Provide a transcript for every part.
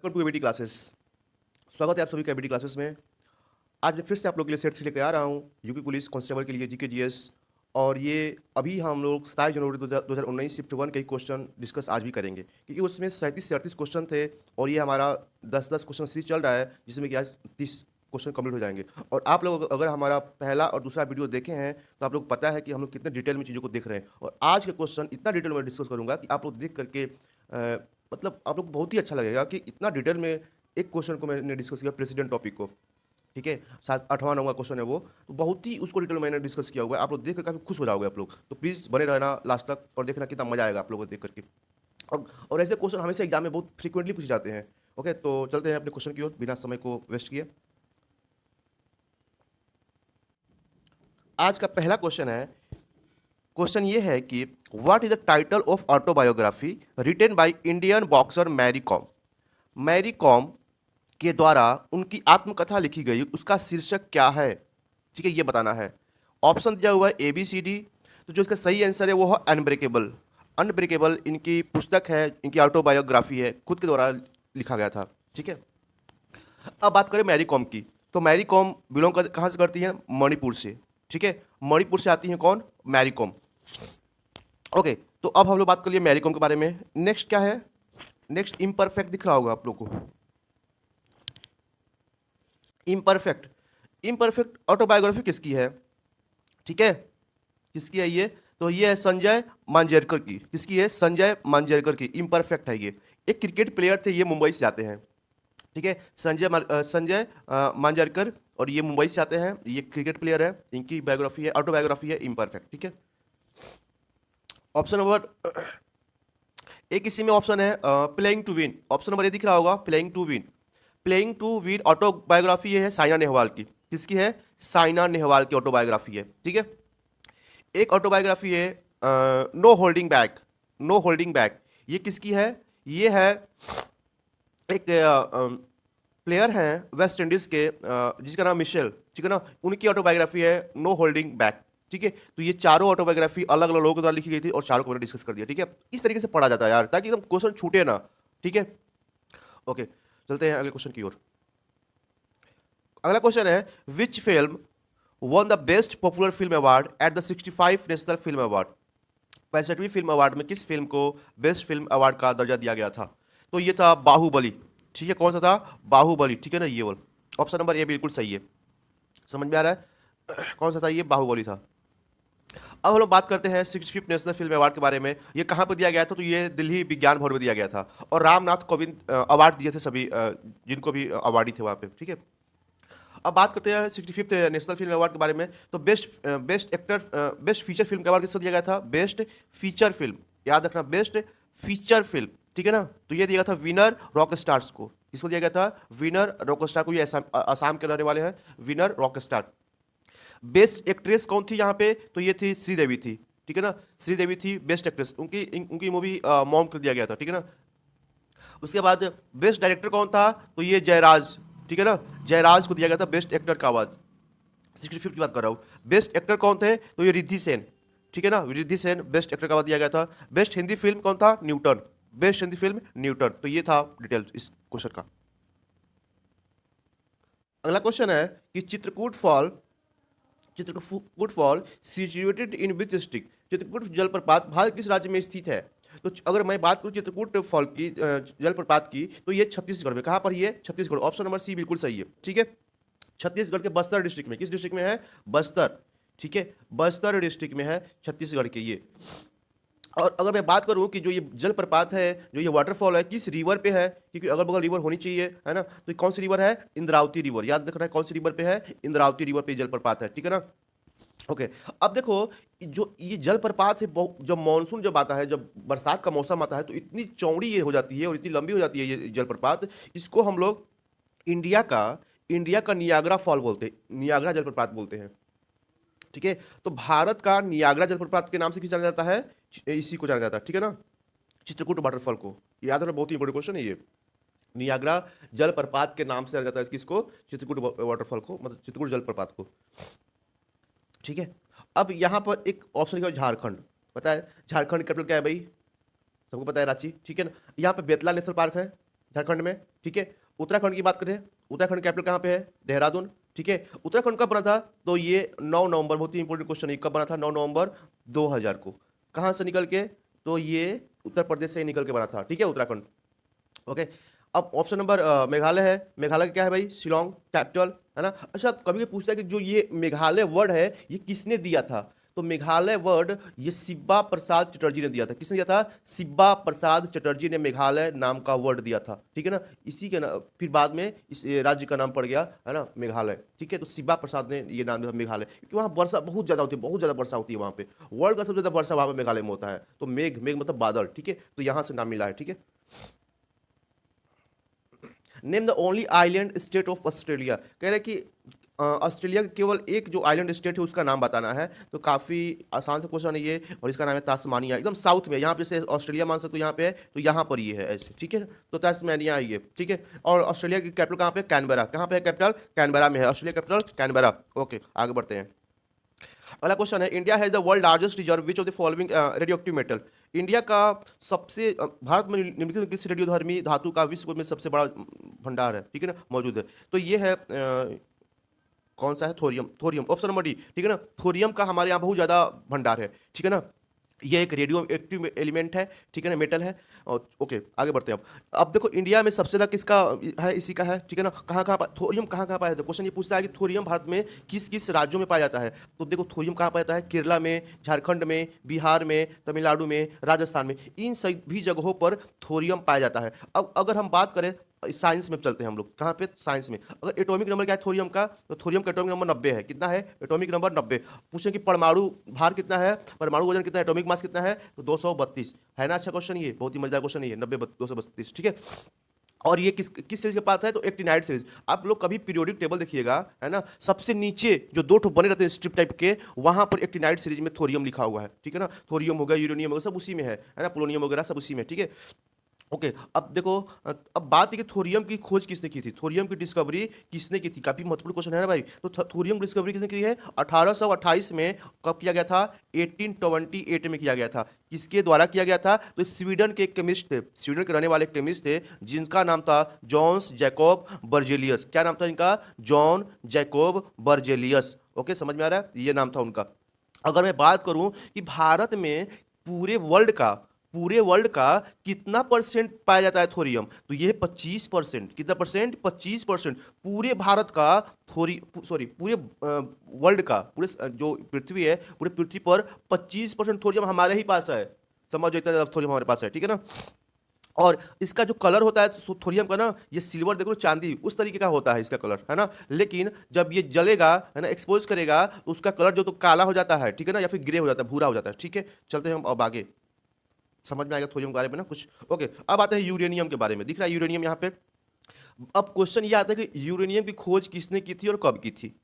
Welcome to ABT classes. स्वागत है आप सभी का एबीटी क्लासेस में। आज मैं फिर से आप लोगों के लिए सेट से लेकर आ रहा हूँ यूपी पुलिस कांस्टेबल के लिए जीके जीएस। और ये अभी हम लोग 27 जनवरी 2019 शिफ्ट 1 के ही क्वेश्चन डिस्कस आज भी करेंगे, क्योंकि उसमें 37 से 38 क्वेश्चन थे और ये हमारा 10-10 क्वेश्चन सीरीज चल रहा है, जिसमें कि आज 30 क्वेश्चन कंप्लीट हो जाएंगे। और आप लोग अगर हमारा पहला और दूसरा वीडियो देखे हैं तो आप लोग पता है कि हम लोग कितने डिटेल में चीज़ों को देख रहे हैं। और आज के क्वेश्चन इतना डिटेल में डिस्कस करूंगा कि आप लोग देख करके मतलब आप लोग को बहुत ही अच्छा लगेगा कि इतना डिटेल में एक क्वेश्चन को मैंने डिस्कस किया, प्रेसिडेंट टॉपिक को। ठीक है, 8वां 9वां क्वेश्चन है वो, तो बहुत ही उसको डिटेल में मैंने डिस्कस किया हुआ है। आप लोग देख कर काफ़ी खुश हो जाओगे आप लोग, तो प्लीज़ बने रहना लास्ट तक और देखना कितना मजा आएगा आप लोगों को देख करके। और ऐसे क्वेश्चन हमेशा एग्जाम में बहुत फ्रिक्वेंटली पूछे जाते हैं। ओके, तो चलते हैं अपने क्वेश्चन की ओर बिना समय को वेस्ट किए। आज का पहला क्वेश्चन है, क्वेश्चन ये है कि what is the title of autobiography written by Indian boxer Mary Kom. Mary Kom के द्वारा उनकी आत्मकथा लिखी गई, उसका शीर्षक क्या है? ठीक है, ये बताना है। ऑप्शन दिया हुआ है ए बी सी डी। तो जो इसका सही आंसर है वो है अनब्रेकेबल। अनब्रेकेबल इनकी पुस्तक है, इनकी ऑटोबायोग्राफी है, खुद के द्वारा लिखा गया था। ठीक है, अब बात करें मैरी कॉम की, तो मैरी कॉम बिलोंग कहाँ से करती हैं? मणिपुर से। ठीक है, मणिपुर से आती हैं कौन? Mary com. ओके, तो अब हम लोग बात कर लिए मैरी कॉम के बारे में। नेक्स्ट क्या है? नेक्स्ट इम्परफेक्ट दिख रहा होगा आप लोग को। इम्परफेक्ट, इम्परफेक्ट ऑटोबायोग्राफी किसकी है? ठीक है, किसकी है ये? तो ये है संजय मांजरेकर की। किसकी है? संजय मांजरेकर की। इम्परफेक्ट है ये। एक क्रिकेट प्लेयर थे, ये मुंबई से आते हैं। ठीक है, संजय मांजरेकर, और ये मुंबई से आते हैं। ये क्रिकेट प्लेयर है, इनकी बायोग्राफी है, ऑटोबायोग्राफी है इम्परफेक्ट। ठीक है, ऑप्शन नंबर एक इसी में ऑप्शन है playing to win. Option number A दिख रहा होगा, playing to win. Playing to win autobiography है साइना नेहवाल की। किसकी है? साइना नेहवाल की ऑटोबायोग्राफी है। ठीक है, एक ऑटोबायोग्राफी है no holding back. No holding back, ये किसकी है? ये है एक प्लेयर हैं वेस्ट इंडीज के जिसका नाम मिशेल। ठीक है ना, उनकी ऑटोबायोग्राफी है नो होल्डिंग बैक। ठीक है, तो ये चारों ऑटोबायोग्राफी अलग अलग लोगों के द्वारा लिखी गई थी और चारों को मैंने डिस्कस कर दिया। ठीक है, इस तरीके से पढ़ा जाता है यार, ताकि एकदम क्वेश्चन छूटे ना। ठीक है, ओके, चलते हैं अगले क्वेश्चन की ओर। अगला क्वेश्चन है, which film won the best popular film award at the 65 national film award. 65वीं फिल्म अवार्ड में किस फिल्म को बेस्ट फिल्म अवार्ड का दर्जा दिया गया था? तो ये था बाहुबली। ठीक है, कौन सा था? बाहुबली। ठीक है ना, ये वाला ऑप्शन नंबर ए बिल्कुल सही है। समझ में आ रहा है? कौन सा था ये? बाहुबली था। अब हम लोग बात करते हैं 65th नेशनल फिल्म अवार्ड के बारे में। ये कहाँ पर दिया गया था? तो ये दिल्ली विज्ञान भवन में दिया गया था, और रामनाथ कोविंद अवार्ड दिए थे सभी जिनको भी अवार्डी थे वहाँ पे। ठीक है, अब बात करते हैं 65th नेशनल फिल्म अवार्ड के बारे में। तो best actor, best feature film का अवार्ड किसको दिया गया था? बेस्ट फीचर फिल्म, याद रखना, बेस्ट फीचर फिल्म। ठीक है ना, तो ये दिया गया था विनर रॉक स्टार्स को। किसको दिया गया था? विनर रॉक स्टार को। ये असम के रहने वाले हैं, winner rock star. Best actress कौन थी यहाँ पे? तो ये थी श्रीदेवी थी। ठीक है ना, श्रीदेवी थी बेस्ट एक्ट्रेस। उनकी मूवी मॉम कर दिया गया था। ठीक है ना, उसके बाद बेस्ट डायरेक्टर कौन था? तो ये जयराज। ठीक है ना, जयराज को दिया गया था बेस्ट एक्टर का अवार्ड। 65 की बात कर रहा हूँ। बेस्ट एक्टर कौन थे? तो ये रिद्धि सेन। ठीक है ना, रिद्धि सेन बेस्ट एक्टर का अवार्ड दिया गया था। बेस्ट हिंदी फिल्म कौन था? Newton. Best Hindi film Newton. तो ये था डिटेल इस क्वेश्चन का। अगला क्वेश्चन है कि Chitrakoot fall situated in which district. Chitrakoot जलप्रपात भारत किस राज्य में स्थित है? तो अगर मैं बात करूं चित्रकूट फॉल की, जलप्रपात की, तो ये छत्तीसगढ़ में। कहां पर? ये छत्तीसगढ़। ऑप्शन नंबर सी बिल्कुल सही है। ठीक है, छत्तीसगढ़ के बस्तर डिस्ट्रिक्ट में। किस डिस्ट्रिक्ट में है? बस्तर। ठीक है, बस्तर डिस्ट्रिक्ट में है छत्तीसगढ़ के ये। और अगर मैं बात करूं कि जो ये जलप्रपात है, जो ये वाटरफॉल है, किस रिवर पे है, क्योंकि अगल बगल रिवर होनी चाहिए, है ना, तो कौन सी रिवर है? इंद्रावती रिवर। याद रखना है कौन सी रिवर पे है? इंद्रावती रिवर पे जलप्रपात है। ठीक है ना, ओके। अब देखो, जो ये जलप्रपात है, जब मानसून जब आता है, जब बरसात का मौसम आता है, तो इतनी चौड़ी ये हो जाती है और इतनी लंबी हो जाती है ये जलप्रपात। इसको हम लोग इंडिया का नियाग्रा फॉल बोलते हैं, नियाग्रा जलप्रपात बोलते हैं। ठीक है, तो भारत का नियाग्रा जलप्रपात के नाम से किस जाना जाता है? इसी को जाना जाता है। ठीक है ना, चित्रकूट वाटरफॉल को। याद रखना, बहुत ही इंपॉर्टेंट क्वेश्चन है ये। नियाग्रा जलप्रपात के नाम से जाना जाता है किसको? चित्रकूट वाटरफॉल को, मतलब चित्रकूट जलप्रपात को। ठीक है, अब यहां पर एक ऑप्शन लिखा है झारखंड। पता है झारखंड कैपिटल क्या है भाई? सबको पता है, रांची। ठीक है ना, यहाँ पे बेतला नेशनल पार्क है झारखंड में। ठीक है। उत्तराखंड की बात करें, उत्तराखंड कैपिटल कहाँ पे है? देहरादून, ठीक है। उत्तराखंड कब बना था? तो ये 9 नवंबर, बहुत ही इंपॉर्टेंट क्वेश्चन है, कब बना था? 9 नवंबर 2000 को। कहाँ से निकल के? तो ये उत्तर प्रदेश से निकल के बना था, ठीक है, उत्तराखंड। ओके। अब ऑप्शन नंबर मेघालय है। मेघालय का क्या है भाई? शिलोंग कैपिटल, है ना। अच्छा, कभी भी पूछता है कि जो ये मेघालय वर्ड है ये किसने दिया था? तो मेघालय वर्ड ये शिब्बा प्रसाद चटर्जी ने दिया था। किसने दिया था? शिब्बा प्रसाद चटर्जी ने मेघालय नाम का वर्ड दिया था, ठीक है ना। इसी के ना फिर बाद में इस राज्य का नाम पड़ गया, है ना, मेघालय, ठीक है। तो शिब्बा प्रसाद ने ये नाम दिया मेघालय, क्योंकि वहाँ वर्षा बहुत ज्यादा होती है, बहुत ज्यादा वर्षा होती है वहाँ पे। वर्ल्ड का सबसे ज्यादा वर्षा वहाँ पे मेघालय में होता है। तो मेघ, मेघ मतलब बादल, ठीक है। तो यहाँ से नाम मिला है, ठीक है। Name the only island state of Australia. कह रहे कि ऑस्ट्रेलिया का केवल एक जो आइलैंड स्टेट है उसका नाम बताना है। तो काफ़ी आसान सा क्वेश्चन है ये, और इसका नाम है तास्मानिया, एकदम साउथ में। यहाँ पे जैसे ऑस्ट्रेलिया मान सकते हो यहाँ पे है, तो यहाँ पर ये है ऐसे, ठीक है। तो तास्मानिया है ये, ठीक है। और ऑस्ट्रेलिया की कैपिटल कहाँ पे? कैनबरा। कहाँ पे है कैपिटल? कैनबरा में है ऑस्ट्रेलिया कैपिटल, कैनबरा। ओके, आगे बढ़ते हैं। अगला क्वेश्चन है, India has the world largest reserve which of the following radio active metal. India का सबसे भारत में निम्नलिखित किस रेडियोधर्मी धातु का विश्व में सबसे बड़ा भंडार है, ठीक है ना, मौजूद है? तो ये है कौन सा है? Thorium, thorium, option number D, ठीक है ना। थोरियम का हमारे यहाँ बहुत ज़्यादा भंडार है, ठीक है ना। ये एक रेडियो एक्टिव एलिमेंट है, ठीक है ना, मेटल है। और ओके, आगे बढ़ते हैं। अब देखो इंडिया में सबसे ज़्यादा किसका है? इसी का है, ठीक है ना। कहाँ कहाँ थोरियम कहाँ कहाँ पाया जाता है? क्वेश्चन ये पूछता है कि थोरियम भारत में किस किस राज्यों में पाया जाता है। तो देखो थोरियम कहाँ पाया जाता है? केरला में, झारखंड में, बिहार में, तमिलनाडु में, राजस्थान में, इन सभी जगहों पर थोरियम पाया जाता है। अब अगर हम बात करें साइंस में, चलते हैं हम लोग कहाँ पे? साइंस में। अगर एटॉमिक नंबर क्या है थोरियम का? तो थोरियम का एटॉमिक नंबर 90 है। कितना है एटॉमिक नंबर? 90। पूछें कि परमाणु भार कितना है, परमाणु वजन कितना है, एटॉमिक मास कितना है? तो 232 है ना। अच्छा क्वेश्चन, ये बहुत ही मजेदार क्वेश्चन है ये, 90 232, ठीक है। और ये किस किस सीरीज के पास है? तो एक्टिनाइड सीरीज। आप लोग कभी पीरियोडिक टेबल देखिएगा, है ना, सबसे नीचे जो दो ठो बने रहते हैं स्ट्रिप टाइप के, वहां पर एक्टिनाइड सीरीज में थोरियम लिखा हुआ है, ठीक है ना। थोरियम हो गया, यूरेनियम हो गया, सब उसी में है ना, पोलोनियम वगैरह सब उसी में, ठीक है। ओके, अब देखो अब बात है कि थोरियम की खोज किसने की थी, थोरियम की डिस्कवरी किसने की थी? काफी महत्वपूर्ण क्वेश्चन है ना भाई। तो थोरियम की डिस्कवरी किसने की है? 1828 में। कब किया गया था? 1828 में किया गया था। किसके द्वारा किया गया था? तो स्वीडन के एक केमिस्ट थे, स्वीडन के रहने वाले केमिस्ट थे, जिनका नाम था जॉन्स जैकोब बर्जेलियस। क्या नाम था इनका? John Jacob Berzelius. ओके, समझ में आ रहा है? ये नाम था उनका। अगर मैं बात करूं कि भारत में पूरे वर्ल्ड का कितना परसेंट पाया जाता है थोरियम, तो ये 25%। कितना परसेंट? 25%। पूरे भारत का सॉरी पूरे वर्ल्ड का, पूरे जो पृथ्वी है, पूरे पृथ्वी पर 25% थोरियम हमारे ही पास है। समझो, इतना ज्यादा थोरियम हमारे पास है, ठीक है ना। और इसका जो कलर होता है थोरियम का ना, ये सिल्वर देखो, चांदी उस तरीके का होता है इसका कलर, है ना। लेकिन जब ये जलेगा, है ना, एक्सपोज करेगा, तो उसका कलर जो तो काला हो जाता है, ठीक है ना, या फिर ग्रे हो जाता है, भूरा हो जाता है, ठीक है। चलते हैं हम अब आगे, समझ में आएगा थोरियम के बारे में ना कुछ। ओके, अब आते हैं यूरेनियम के बारे में। दिख रहा है यूरेनियम यहाँ पे। अब क्वेश्चन ये आता है कि यूरेनियम की खोज किसने की थी और कब की थी?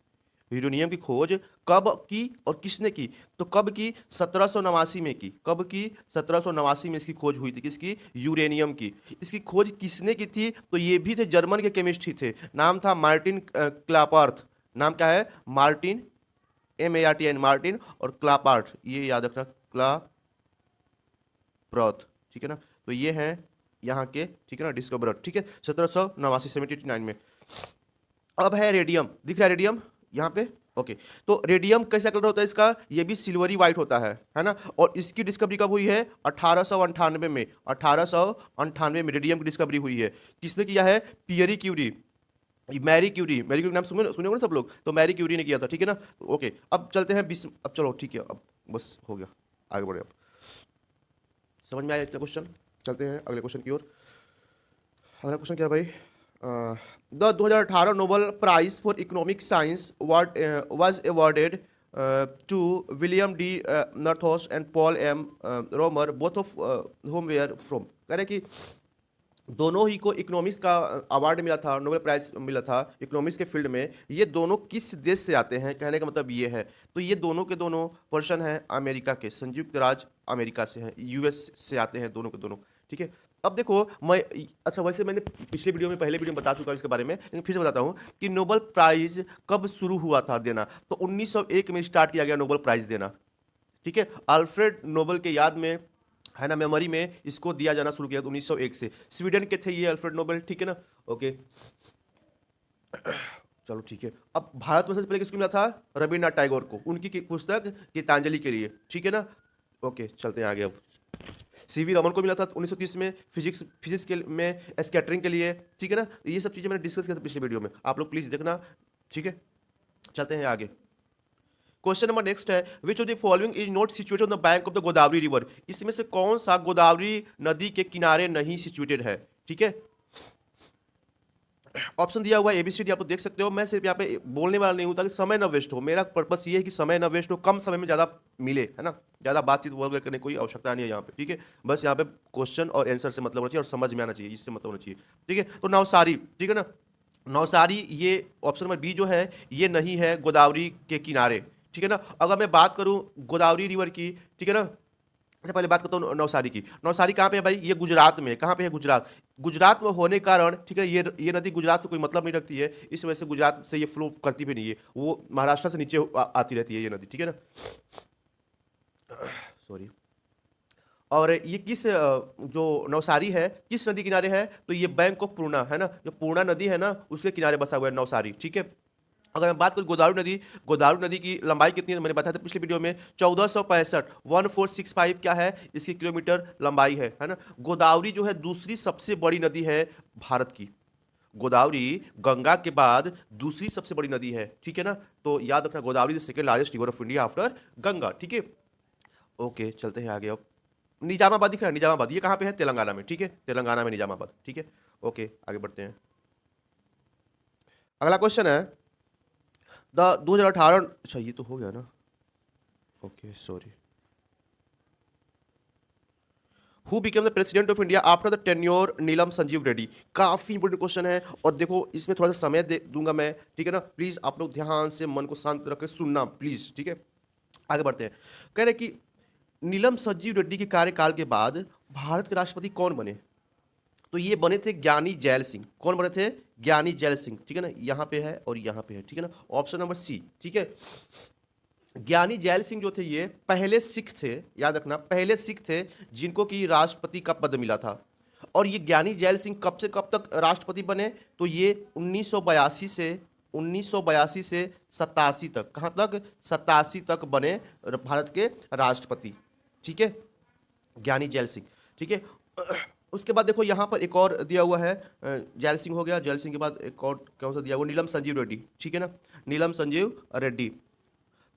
यूरेनियम की खोज कब की और किसने की? तो कब की? 1789 में की। कब की? 1789 में इसकी खोज हुई थी। किसकी? यूरेनियम की। इसकी खोज किसने की थी? तो ये भी थे, जर्मन के केमिस्ट ही थे। नाम था मार्टिन क्लापार्थ। नाम क्या है? मार्टिन, MARTIN, मार्टिन, और क्लापार्थ, ये याद रखना, क्लापार्थ, ठीक है ना। तो ये हैं यहाँ के, ठीक है ना, डिस्कवरर, ठीक है, 1789, 1789 में। अब है रेडियम। दिख रहा है रेडियम यहाँ पे? ओके। तो रेडियम कैसा कलर होता है इसका? ये भी सिल्वरी व्हाइट होता है ना। और इसकी डिस्कवरी कब हुई है? 1898 में। 1898 में रेडियम की डिस्कवरी हुई है। किसने किया है? Pierre Curie, Marie Curie. Marie Curie नाम सुने सुने होंगे ना सब लोग, तो मैरी क्यूरी ने किया था, ठीक है ना। ओके, अब चलते हैं अब चलो, ठीक है, अब बस हो गया, आगे बढ़े। अब समझ में आया इतना क्वेश्चन? चलते हैं अगले क्वेश्चन की ओर। अगला क्वेश्चन क्या है भाई? The 2018 Nobel prize for economic science was awarded to William D Nordhaus and Paul M Romer, both of home where from. कह रहे कि दोनों ही को इकोनॉमिक्स का अवार्ड मिला था, नोबेल प्राइज मिला था इकोनॉमिक्स के फील्ड में। ये दोनों किस देश से आते हैं? कहने का मतलब ये है, तो ये दोनों के दोनों पर्सन हैं अमेरिका के, संयुक्त राज्य अमेरिका से हैं, US से आते हैं दोनों के दोनों, ठीक है। अब देखो मैं, अच्छा वैसे मैंने पिछले वीडियो में, पहले वीडियो में बता चुका हूँ इसके बारे में, लेकिन फिर से बताता हूँ कि नोबेल प्राइज कब शुरू हुआ था देना। तो 1901 में स्टार्ट किया गया नोबेल प्राइज देना, ठीक है। अल्फ्रेड नोबेल के याद में, है ना, मेमोरी में इसको दिया जाना शुरू किया 1901 से। स्वीडन के थे ये अल्फ्रेड नोबेल, ठीक है ना। ओके, चलो ठीक है। अब भारत में सबसे पहले किसको मिला था? रविन्द्रनाथ टैगोर को, उनकी पुस्तक गीतांजलि के लिए, ठीक है ना। ओके, चलते हैं आगे। अब सीवी रमन को मिला था 1930 में फिजिक्स फिजिक्स के में स्कैटरिंग के लिए, ठीक है ना। ये सब चीज़ें मैंने डिस्कस किया था पिछले वीडियो में, आप लोग प्लीज़ देखना, ठीक है। चलते हैं आगे। क्वेश्चन नंबर नेक्स्ट है, which of the following is not situated on the bank of the Godavari river. इसमें से कौन सा गोदावरी नदी के किनारे नहीं सिचुएटेड है, ठीक है। ऑप्शन दिया हुआ है एबीसीडी, आप तो देख सकते हो। मैं सिर्फ यहाँ पे बोलने वाला नहीं हूँ ताकि समय ना वेस्ट हो, मेरा पर्पस ये है कि समय ना वेस्ट हो, कम समय में ज़्यादा मिले, है ना। ज़्यादा बातचीत वगैरह करने की कोई आवश्यकता नहीं है यहाँ पे, ठीक है। बस यहाँ पे क्वेश्चन और आंसर से मतलब होना चाहिए और समझ में आना चाहिए, इससे मतलब होना चाहिए, ठीक है। तो नवसारी, ठीक है ना, नवसारी, ये ऑप्शन नंबर बी जो है ये नहीं है गोदावरी के किनारे, ठीक है ना। अगर मैं बात करूँ गोदावरी रिवर की, ठीक है ना, सबसे पहले बात करता हूँ नवसारी की। नवसारी कहाँ पे है भाई? ये गुजरात में। कहाँ पे है? गुजरात। गुजरात में होने के कारण, ठीक है, ये नदी गुजरात से कोई मतलब नहीं रखती है, इस वजह से गुजरात से ये फ्लो करती भी नहीं है, वो महाराष्ट्र से नीचे आती रहती है ये नदी, ठीक है ना। सॉरी। और ये किस जो नवसारी है किस नदी किनारे है? तो ये बैंक ऑफ पूर्णा है ना, जो पूर्णा नदी है ना उसके किनारे बसा हुआ है नवसारी, ठीक है। अगर मैं बात करूँ गोदावरी नदी की लंबाई कितनी है? मैंने बताया था पिछले वीडियो में 1465, 1465 क्या है इसकी किलोमीटर लंबाई है ना। गोदावरी जो है दूसरी सबसे बड़ी नदी है भारत की। गोदावरी गंगा के बाद दूसरी सबसे बड़ी नदी है, ठीक है ना। तो याद रखना, Godavari the second largest river of India after Ganga, ठीक है। ओके, चलते हैं आगे। अब निजामाबाद दिख रहा है, निजामाबाद ये कहाँ पे है? तेलंगाना में, ठीक है, तेलंगाना में निजामाबाद, ठीक है। ओके, आगे बढ़ते हैं। अगला क्वेश्चन है द 2018, अच्छा ये तो हो गया ना, okay sorry. Who became the president of India after the tenure Neelam Sanjiva Reddy. काफी इंपोर्टेंट क्वेश्चन है और देखो इसमें थोड़ा सा समय दे दूंगा मैं, ठीक है ना। प्लीज आप लोग ध्यान से मन को शांत रख के सुनना प्लीज, ठीक है। आगे बढ़ते हैं। कह रहे कि नीलम संजीव रेड्डी के कार्यकाल के बाद भारत के राष्ट्रपति कौन बने? तो ये बने थे ज्ञानी जैल सिंह। कौन बने थे? ज्ञानी जैल सिंह, ठीक है ना। यहाँ पे है और यहाँ पे है, ठीक है ना। ऑप्शन नंबर सी, ठीक है। ज्ञानी जैल सिंह जो थे ये पहले सिख थे, याद रखना, पहले सिख थे जिनको कि राष्ट्रपति का पद मिला था। और ये ज्ञानी जैल सिंह कब से कब तक राष्ट्रपति बने? तो ये 1982 से 87 तक। कहाँ तक? 87 तक बने भारत के राष्ट्रपति, ठीक है, ज्ञानी जैल सिंह, ठीक है। उसके बाद देखो यहाँ पर एक और दिया हुआ है, जैल सिंह हो गया, जैल सिंह के बाद एक और कौन सा दिया हुआ? नीलम संजीव रेड्डी, ठीक है ना, नीलम संजीव रेड्डी।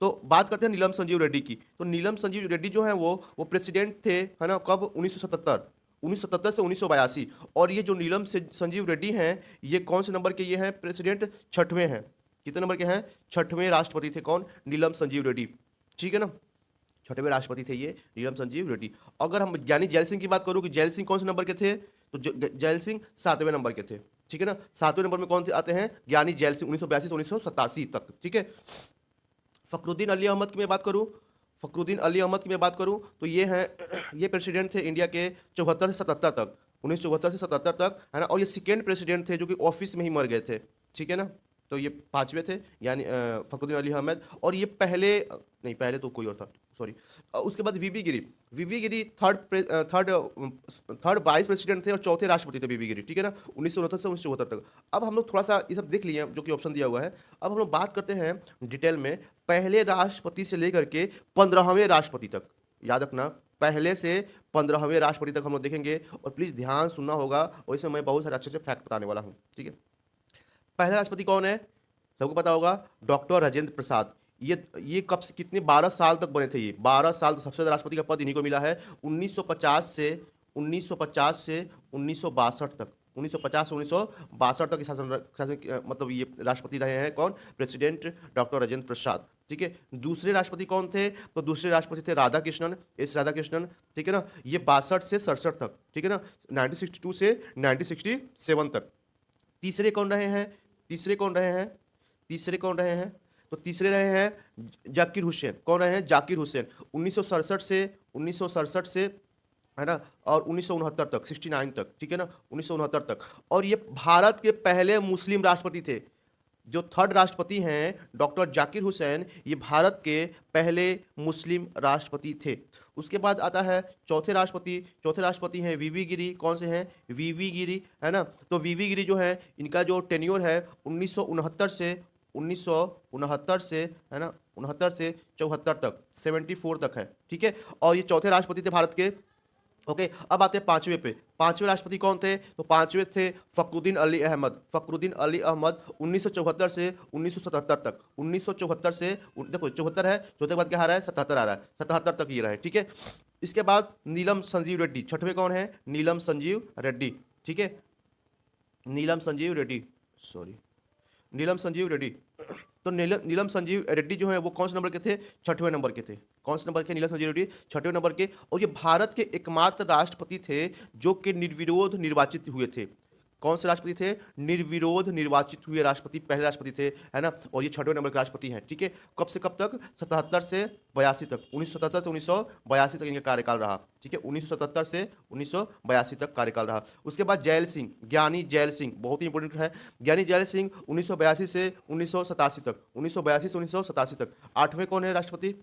तो बात करते हैं नीलम संजीव रेड्डी की। तो नीलम संजीव रेड्डी जो है वो प्रेसिडेंट थे, है ना, कब? 1977 से 1982। और ये जो नीलम संजीव रेड्डी हैं ये कौन से नंबर के ये हैं प्रेसिडेंट? छठवें हैं। कितने नंबर के हैं? छठवें राष्ट्रपति थे कौन? नीलम संजीव रेड्डी, ठीक है ना, छठवें राष्ट्रपति थे ये नीलम संजीव रेड्डी। अगर हम ज्ञानी जैल सिंह की बात करूँ कि जैल सिंह कौन से नंबर के थे? तो जैल सिंह 7वें नंबर के थे, ठीक है ना। 7वें नंबर में कौन से आते हैं? ज्ञानी जैल सिंह 1982 से 1987 तक, ठीक है। फखरुद्दीन अली अहमद की मैं बात करूं, फखरुद्दीन अली अहमद की मैं बात करूं तो ये हैं, ये प्रेसिडेंट थे इंडिया के 74 से 77 तक, 1974 से 77 तक, है ना। और ये सेकेंड प्रेसिडेंट थे जो कि ऑफिस में ही मर गए थे, ठीक है ना। तो ये 5वें थे यानी फखरुद्दीन अली अहमद। और ये पहले नहीं, पहले तो कोई और था, सॉरी। उसके बाद वीवी गिरी थर्ड वाइस प्रेसिडेंट थे और चौथे राष्ट्रपति थे वीवी गिरी, ठीक है ना, 1969 से 1974 तक। अब हम लोग थोड़ा सा ये सब देख लिए जो कि ऑप्शन दिया हुआ है। अब हम लोग बात करते हैं डिटेल में पहले राष्ट्रपति से लेकर के 15वें राष्ट्रपति तक। याद रखना, पहले से 15वें राष्ट्रपति तक हम लोग देखेंगे और प्लीज ध्यान सुनना होगा और इसमें मैं बहुत सारे अच्छे फैक्ट बताने वाला हूँ, ठीक है। पहला राष्ट्रपति कौन है? सबको पता होगा, डॉक्टर राजेंद्र प्रसाद। ये कब से कितने 12 साल तक बने थे, ये 12 साल तो सबसे ज़्यादा राष्ट्रपति का पद इन्हीं को मिला है। 1950 से 1962 तक, 1950 से 1962 तक शासन मतलब ये राष्ट्रपति रहे हैं कौन? प्रेसिडेंट डॉक्टर राजेंद्र प्रसाद, ठीक है। दूसरे राष्ट्रपति कौन थे? तो दूसरे राष्ट्रपति थे राधा कृष्णन, एस राधा कृष्णन, ठीक है ना। ये 62 से 67 तक, ठीक है ना, 1962 से 1967 तक। तीसरे कौन रहे हैं? तो तीसरे रहे हैं जाकिर हुसैन। कौन रहे हैं? जाकिर हुसैन। 1967 से, है ना, और 1969 तक, 69 तक, ठीक है ना, 1969 तक। और ये भारत के पहले मुस्लिम राष्ट्रपति थे। जो थर्ड राष्ट्रपति हैं डॉक्टर जाकिर हुसैन, ये भारत के पहले मुस्लिम राष्ट्रपति थे। उसके बाद आता है चौथे राष्ट्रपति। चौथे राष्ट्रपति हैं वीवी गिरी। कौन से हैं? वीवी गिरी, है ना। तो वीवी गिरी जो है, इनका जो टेन्योर है 1969 से, है ना, 69 से 74 तक, 74 तक है, ठीक है। और ये चौथे राष्ट्रपति थे भारत के। ओके, अब आते हैं पांचवे पे। पांचवे राष्ट्रपति कौन थे? तो पांचवे थे फखरुद्दीन अली अहमद। फखरुद्दीन अली अहमद 1974 से 1977 तक। 1974 से देखो 74 है, चौथे के बाद क्या आ रहा है? 77 आ रहा है, 77 तक ये रहा है, ठीक है। इसके बाद नीलम संजीव रेड्डी। छठवें कौन है? नीलम संजीव रेड्डी, ठीक है। नीलम संजीव रेड्डी, सॉरी, नीलम संजीव रेड्डी। तो नीलम संजीव रेड्डी जो है वो कौन से नंबर के थे? छठवें नंबर के थे। कौन से नंबर के? नीलम संजीव रेड्डी छठवें नंबर के। और ये भारत के एकमात्र राष्ट्रपति थे जो कि निर्विरोध निर्वाचित हुए थे। कौन से राष्ट्रपति थे? निर्विरोध निर्वाचित हुए राष्ट्रपति, पहले राष्ट्रपति थे, है ना। और ये छठवें नंबर के राष्ट्रपति हैं, ठीक है। कब से कब तक? 77 से 82 तक। 1977 से 1982 तक इनका कार्यकाल रहा, ठीक है। 1977 से 1982 तक कार्यकाल रहा। उसके बाद जैल सिंह, ज्ञानी जैल सिंह, बहुत ही इंपॉर्टेंट है। ज्ञानी जैल सिंह 1982 से 1987 तक। 1982 से 1987 तक। आठवें कौन है राष्ट्रपति?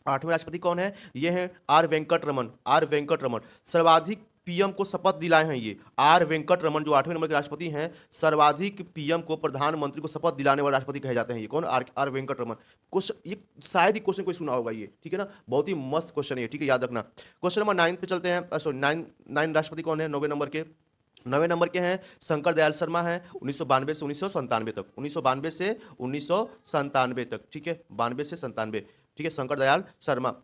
आठवें राष्ट्रपति कौन है? ये है आर वेंकट रमन। आर वेंकट रमन सर्वाधिक पीएम को शपथ दिलाए हैं ये। आर वेंकट रमन जो आठवें नंबर के राष्ट्रपति हैं, सर्वाधिक पीएम को, प्रधानमंत्री को शपथ दिलाने वाले राष्ट्रपति कहे जाते हैं ये। कौन? आर वेंकट रमन। क्वेश्चन ये शायद ही क्वेश्चन कोई सुना होगा ये, ठीक है ना। बहुत ही मस्त क्वेश्चन है, ठीक है, याद रखना। क्वेश्चन नंबर 9 पे चलते हैं। सॉरी, 9 राष्ट्रपति कौन है 9वें नंबर के? 9वें नंबर के हैं शंकर दयाल शर्मा हैं। 1992 से 1997 तक। 1992 से 1997 तक, ठीक है, 92 से 97, ठीक है, शंकर दयाल शर्मा।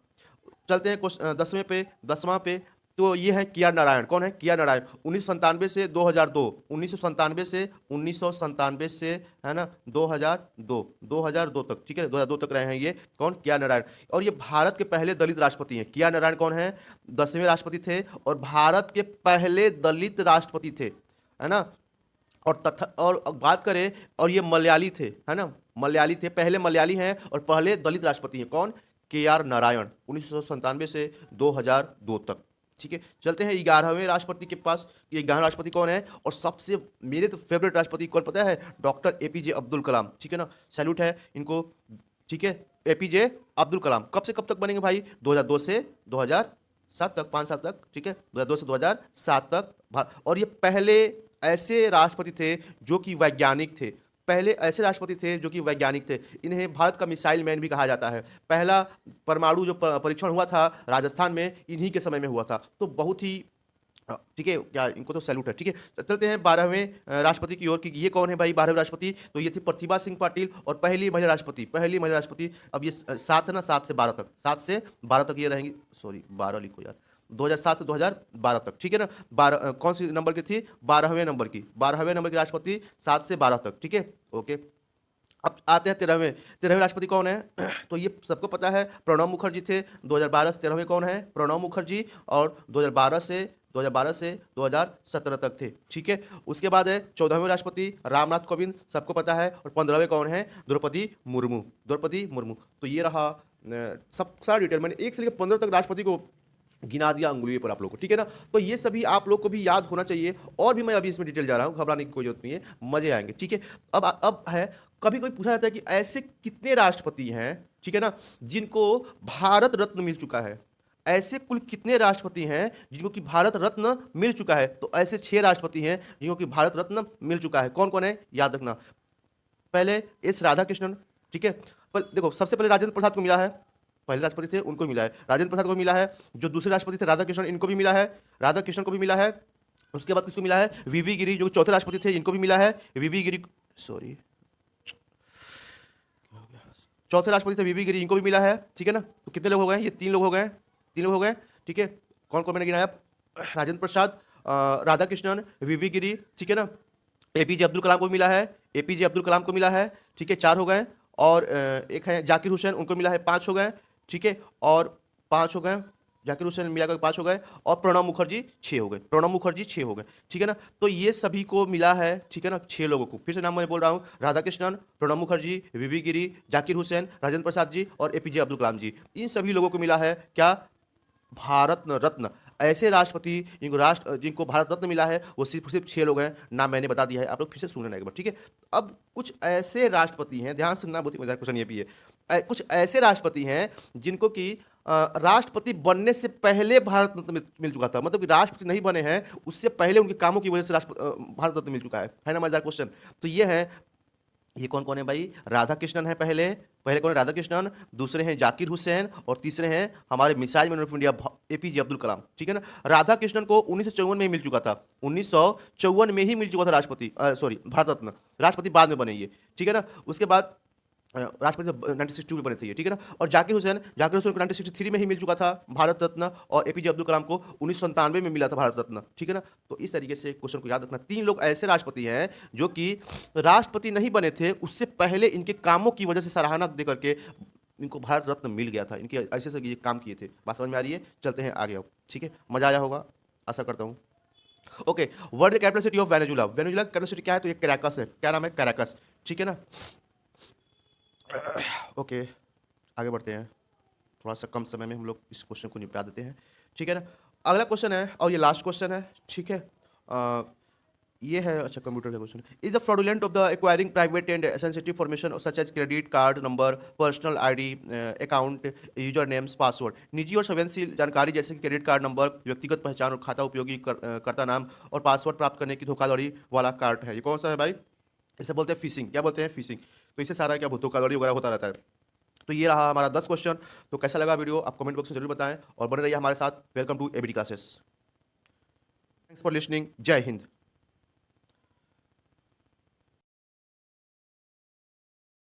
चलते हैं 10वें पे, 10वां पे। तो ये है के आर नारायण। कौन है? के आर नारायण। 1997 से 2002। 1997 से, है ना, 2002 तक, ठीक है, 2002 तक रहे हैं ये। कौन? के आर नारायण। और ये भारत के पहले दलित राष्ट्रपति हैं। के आर नारायण कौन है? 10वें राष्ट्रपति थे और भारत के पहले दलित राष्ट्रपति थे, है ना। और बात करें, और ये मलयाली थे, है ना, मलयाली थे, पहले मलयाली हैं और पहले दलित राष्ट्रपति हैं। कौन? के आर नारायण। 1997 से 2002 तक, ठीक है। चलते हैं 11वें राष्ट्रपति के पास। ये 11वें राष्ट्रपति कौन है? और सबसे मेरे तो फेवरेट राष्ट्रपति कौन पता है? डॉक्टर एपीजे अब्दुल कलाम, ठीक है ना। सैल्यूट है इनको, ठीक है। एपीजे अब्दुल कलाम कब से कब तक बनेंगे भाई? 2002 से 2007 तक, 5 साल तक, ठीक है, 2002 से 2007 तक। और ये पहले ऐसे राष्ट्रपति थे जो कि वैज्ञानिक थे। पहले ऐसे राष्ट्रपति थे जो कि वैज्ञानिक थे। इन्हें भारत का मिसाइल मैन भी कहा जाता है। पहला परमाणु जो परीक्षण हुआ था राजस्थान में, इन्हीं के समय में हुआ था। तो बहुत ही, ठीक है, क्या इनको तो सैल्यूट है, ठीक है। चलते हैं 12वें राष्ट्रपति की ओर की। ये कौन है भाई 12वें राष्ट्रपति? तो ये थी प्रतिभा सिंह पाटिल और पहली महिला राष्ट्रपति। अब ये 7 है ना, 7 से 12 तक, 7 से 12 तक ये रहेंगी। सॉरी, 12 लिखो यार, 2007 से 2012 तक, ठीक है ना। 12 कौन सी नंबर की थी? 12वें नंबर की। 12वें नंबर की राष्ट्रपति 7 से 12 तक, ठीक है, ओके। अब आते हैं 13वें राष्ट्रपति कौन है? तो ये सबको पता है, प्रणब मुखर्जी थे। 2012 से 13वें कौन है? प्रणब मुखर्जी। और 2012 से 2017 तक थे, ठीक है। उसके बाद है 14वें राष्ट्रपति रामनाथ कोविंद, सबको पता है। और 15वें कौन है? द्रौपदी मुर्मू। द्रौपदी मुर्मू। तो ये रहा सब सारा डिटेल। मैंने 1 से लेकर 15 तक राष्ट्रपति को गिना दिया अंगुलियों पर आप लोग को, ठीक है ना। तो ये सभी आप लोग को भी याद होना चाहिए। और भी मैं अभी इसमें डिटेल जा रहा हूँ, घबराने की कोई जरूरत नहीं है, मजे आएंगे, ठीक है। अब है, कभी कोई पूछा जाता है कि ऐसे कितने राष्ट्रपति हैं, ठीक है ना, जिनको भारत रत्न मिल चुका है। ऐसे कुल कितने राष्ट्रपति हैं जिनको कि भारत रत्न मिल चुका है? तो ऐसे 6 राष्ट्रपति हैं जिनको कि भारत रत्न मिल चुका है। कौन कौन है? याद रखना। पहले एस राधाकृष्णन, ठीक है। पर देखो, सबसे पहले राजेंद्र प्रसाद को मिला है, पहले राष्ट्रपति थे उनको मिला है। राजेंद्र प्रसाद को मिला है। जो दूसरे राष्ट्रपति थे राधाकृष्णन, इनको भी मिला है, राधाकृष्णन को भी मिला है। उसके बाद किसको मिला है? वीवी गिरी, जो चौथे राष्ट्रपति थे, इनको भी मिला है। वीवी गिरी, सॉरी, चौथे राष्ट्रपति थे वीवी गिरी, इनको भी मिला है, ठीक है ना। तो कितने लोग हो गए? ये 3 लोग हो गए, 3 लोग हो गए, ठीक है। कौन कौन मैंने गिनाया? राजेंद्र प्रसाद, राधाकृष्णन, वीवी गिरी, ठीक है ना। एपीजे अब्दुल कलाम को मिला है, एपीजे अब्दुल कलाम को मिला है, ठीक है, 4 हो गए। और एक है जाकिर हुसैन, उनको मिला है, 5 हो गए, ठीक है। और 5 हो गए, जाकिर हुसैन मिलाकर 5 हो गए। और प्रणब मुखर्जी 6 हो गए, प्रणब मुखर्जी 6 हो गए, ठीक है ना। तो ये सभी को मिला है, ठीक है ना, 6 लोगों को। फिर से नाम मैं बोल रहा हूँ, राधाकृष्णन, प्रणब मुखर्जी, वीवी गिरी, जाकिर हुसैन, राजेंद्र प्रसाद जी और एपीजे अब्दुल कलाम जी। इन सभी लोगों को मिला है क्या? भारत रत्न। ऐसे राष्ट्रपति जिनको भारत रत्न मिला है वो सिर्फ 6 लोग हैं। नाम मैंने बता दिया है, आप लोग फिर से सुन लेना एक बार, ठीक है। अब कुछ ऐसे राष्ट्रपति हैं, ध्यान सुनना, बहुत ही मजेदार क्वेश्चन ये भी है। कुछ ऐसे राष्ट्रपति हैं जिनको कि राष्ट्रपति बनने से पहले भारत रत्न मिल चुका था, मतलब कि राष्ट्रपति नहीं बने हैं उससे पहले उनके कामों की वजह से भारत रत्न मिल चुका है ना मजेदार क्वेश्चन। तो ये है, ये कौन कौन है भाई, राधा कृष्णन है पहले, पहले कौन है, राधा कृष्णन, दूसरे हैं जाकिर हुसैन, और तीसरे हैं हमारे missile man of India APJ Abdul Kalam, ठीक है ना। राधा कृष्णन को 1954 में ही मिल चुका था, 1954 में ही मिल चुका था राष्ट्रपति, सॉरी भारत रत्न, राष्ट्रपति बाद में बने ये, ठीक है ना। उसके बाद राष्ट्रपति 1962 में बने थे ये, ठीक है ना। और जाकिर हुसैन को 1963 में ही मिल चुका था भारत रत्न, और एपीजे अब्दुल कलाम को 1997 में मिला था भारत रत्न, ठीक है ना। तो इस तरीके से क्वेश्चन को याद रखना, 3 लोग ऐसे राष्ट्रपति हैं जो कि राष्ट्रपति नहीं बने थे, उससे पहले इनके कामों की वजह से सराहना दे करके इनको भारत रत्न मिल गया था, इनके ऐसे से ये काम किए थे। बात समझ में आ रही है, चलते हैं आगे अब, ठीक है, मजा आया होगा आशा करता हूँ। Okay, world the capital city of Venezuela, Venezuela capital city क्या है, तो ये कैराकस है, क्या नाम है, कैराकस, ठीक है ना। ओके, आगे बढ़ते हैं, थोड़ा सा कम समय में हम लोग इस क्वेश्चन को निपटा देते हैं, ठीक है ना। अगला क्वेश्चन है और ये लास्ट क्वेश्चन है, ठीक है। ये है, अच्छा कंप्यूटर का question, is the fraudulent of the acquiring private and sensitive formation such as credit card number, personal ID, account user names, password, निजी और संवेदनशील जानकारी जैसे कि क्रेडिट कार्ड नंबर, व्यक्तिगत पहचान और खाता उपयोगी कर्ता नाम और पासवर्ड प्राप्त करने की धोखाधड़ी वाला कार्ड है। ये कौन सा है भाई, इसे बोलते हैं फिशिंग, क्या बोलते हैं, फिशिंग। तो इससे सारा क्या धोखाधड़ी वगैरह होता रहता है। तो ये रहा हमारा 10 क्वेश्चन। तो कैसा लगा वीडियो आप कमेंट बॉक्स में जरूर बताएं और बने रहिए हमारे साथ। Welcome to ABD classes, thanks for listening, Jai Hind.